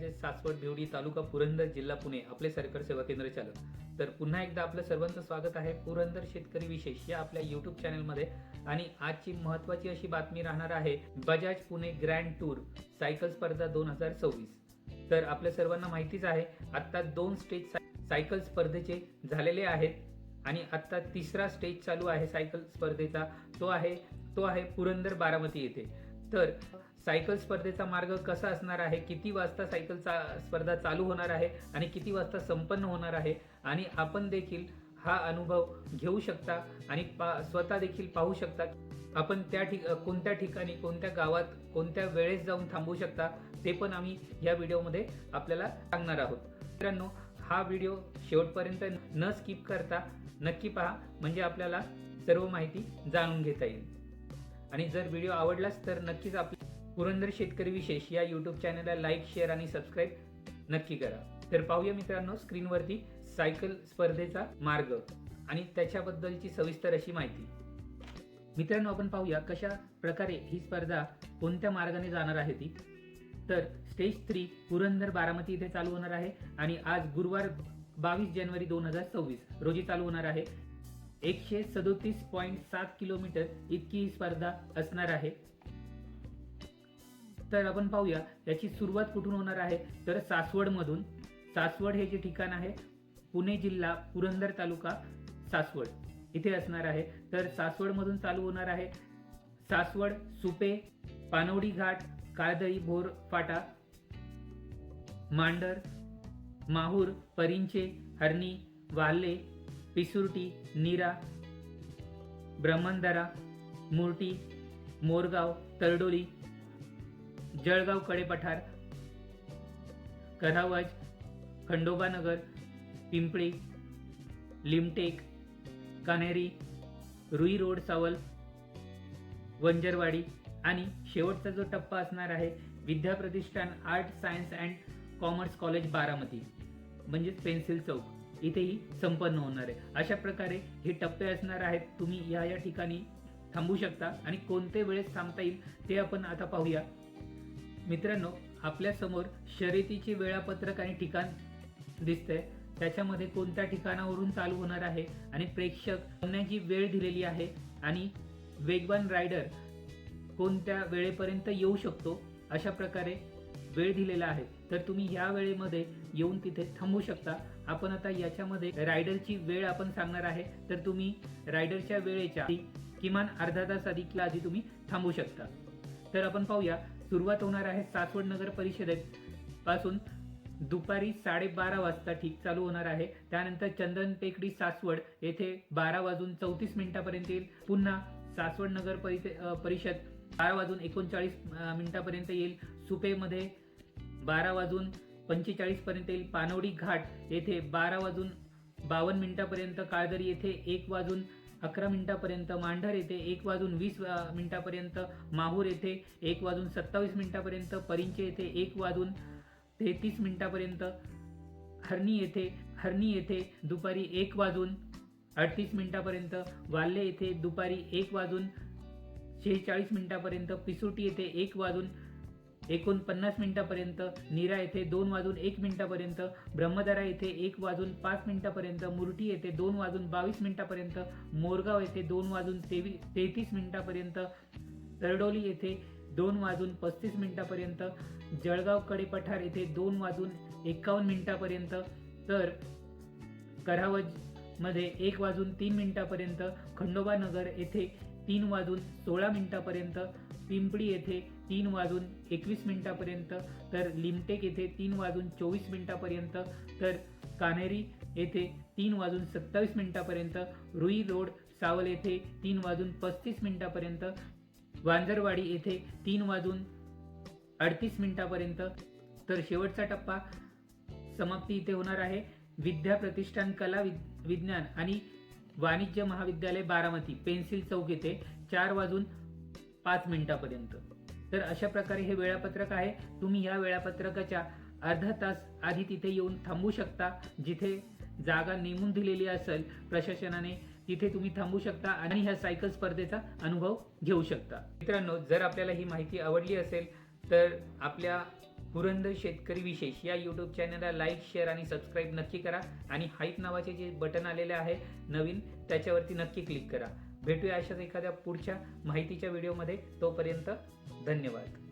म्हणजेच सासवड, भिवडी, तालुका पुरंदर, जिल्हा पुणे, आपले सरकार सेवा केंद्र चालक. तर पुन्हा एकदा आपलं सर्वांचं स्वागत आहे पुरंदर शेतकरी विशेष या आपल्या यूट्यूब चॅनलमध्ये. आणि आजची महत्त्वाची अशी बातमी राहणार आहे Bajaj Pune grand tour cycle स्पर्धा 2024. तर आपल्या सर्वांना माहितीच आहे आत्ता 2 स्टेज सायकल स्पर्धेचे झालेले आहेत आणि आत्ता तिसरा स्टेज चालू आहे सायकल स्पर्धेचा, तो आहे पुरंदर बारामती येथे. तर सायकल स्पर्धेचा मार्ग कसा असणार आहे, किती वाजता सायकल स्पर्धा चालू होणार आहे आणि किती वाजता संपन्न होणार आहे, आणि आपण देखील हा अनुभव घेऊ शकता आणि स्वतः देखील पाहू शकता. आपण कोणत्या ठिकाणी, कोणत्या गावात, कोणत्या वेळेस जाऊन थांबू शकता ते पण आम्ही या व्हिडिओमध्ये आपल्याला सांगणार आहोत. मित्रांनो, हा व्हिडिओ शेवटपर्यंत न स्किप करता नक्की पहा, म्हणजे आपल्याला सर्व माहिती जाणून घेता येईल. आणि जर व्हिडिओ आवडलाच तर नक्कीच आपल्या पुरंदर शेतकरी विशेष या यूट्यूब चॅनलला लाईक, शेअर आणि सबस्क्राईब नक्की करा. तर पाहूया मित्रांनो स्क्रीनवरती सायकल स्पर्धेचा मार्ग आणि त्याच्याबद्दलची सविस्तर अशी माहिती. मित्रांनो, आपण पाहूया कशा प्रकारे ही स्पर्धा कोणत्या मार्गाने जाणार आहे ती. तर स्टेज 3 पुरंदर बारामती इथे चालू होणार आहे आणि आज गुरुवार 22 जानेवारी 2024 रोजी चालू होणार आहे. 137.7 किलोमीटर इतकी ही स्पर्धा असणार आहे. तर आपण पाहूया याची सुरुवात कुठून होणार आहे, तर सासवडमधून. सासवड हे जे ठिकाण आहे पुणे जिल्हा, पुरंदर तालुका, सासवड इथे असणार आहे. तर सासवडमधून चालू होणार आहे. सासवड, सुपे, पानवडी घाट, काळदळी, भोर फाटा, मांडर, माहूर, परिंचे, हरणी, वाल्हे, पिसुर्टी, नीरा, ब्रह्मणदरा, मुर्टी, मोरगाव, तरडोली, जळगाव कडेपठार, करावज, खंडोबानगर, पिंपळी, लिमटेक, कान्हेरी, रुई रोड, सावल, वंजरवाडी आणि शेवटचा जो टप्पा असणार आहे Vidyapratishthan art, science and commerce college Baramati म्हणजेच पेन्सिल चौक, इथेही संपन्न होणार आहे. अशा प्रकारे हे टप्पे असणार आहेत. तुम्ही या ठिकाणी थांबू शकता आणि कोणते वेळेस थांबता येईल ते आपण आता पाहूया. मित्रांनो, आपल्या समोर शर्यतीचे वेळापत्रक आणि ठिकाण दिसतंय. त्याच्यामध्ये कोणत्या ठिकाणावरून चालू होणार आहे आणि प्रेक्षक थांबण्याची वेळ दिलेली आहे आणि वेगवान रायडर कोणत्या वेळेपर्यंत येऊ शकतो अशा प्रकारे वेळ दिलेला आहे. तर तुम्ही या वेळेमध्ये येऊन तिथे थांबू शकता. आपण आता याच्यामध्ये रायडरची वेळ आपण सांगणार आहे. तर तुम्ही रायडरच्या वेळेच्या किमान अर्धा तास आधी तुम्ही थांबू शकता. तर आपण पाहूया. सुरुवात होणार आहे सासवड नगर परिषदेपासून दुपारी 12:30 वाजता चालू होणार आहे. त्यानंतर चंदन टेकडी सासवड येथे 12:34 येईल. पुन्हा सासवड नगर परिषद 12:39 येईल. सुपेमध्ये 12:45 येईल. पानवडी घाट येथे 12:52 काळदरी येथे 1:11 मांढर येथे 1:20 माहूर येथे 1:27 परिंचे येथे 1:33 हरणी येथे दुपारी 1:38 वाल्हे येथे दुपारी 1:46 पिसुर्टी येथे 1:49 नीरा येथे 2:01 ब्रह्मदरा येथे 1:05 मुर्टी येथे 2:22 मोरगाव येथे 2:33 तरडोली येथे 2:35 जळगाव कडेपठार येथे 2:51 तर करावज मध्ये 1:03 खंडोबानगर येथे 3:16 पिंपळी येथे 3:21 तर लिमटेक येथे 3:24 तर कान्हेरी येथे 3:27 रुई रोड, सावल येथे 3:35 वांजरवाडी येथे 3:38 तर शेवटचा टप्पा समाप्ती इथे होणार आहे विद्याप्रतिष्ठान कला विज्ञान आणि वाणिज्य महाविद्यालय बारामती पेन्सिल चौक येथे 4:05 तर अशा प्रकारे हे वेळापत्रक आहे. तुम्ही या वेळापत्रकाच्या अर्धा तास आधी तिथे येऊन थांबू शकता. जिथे जागा नेमून दिलेली असेल प्रशासनाने तिथे तुम्ही थांबू शकता आणि ह्या सायकल स्पर्धेचा अनुभव घेऊ शकता. मित्रांनो, जर आपल्याला ही माहिती आवडली असेल तर आपल्या पुरंदर शेतकरी विशेष या यूट्यूब चॅनलला लाईक, शेअर आणि सबस्क्राईब नक्की करा आणि हाईप नावाचे जे बटन आलेले आहे नवीन, त्याच्यावरती नक्की क्लिक करा. भेटूया अशाच एखाद्या पुढच्या माहितीच्या व्हिडिओमध्ये. तोपर्यंत धन्यवाद.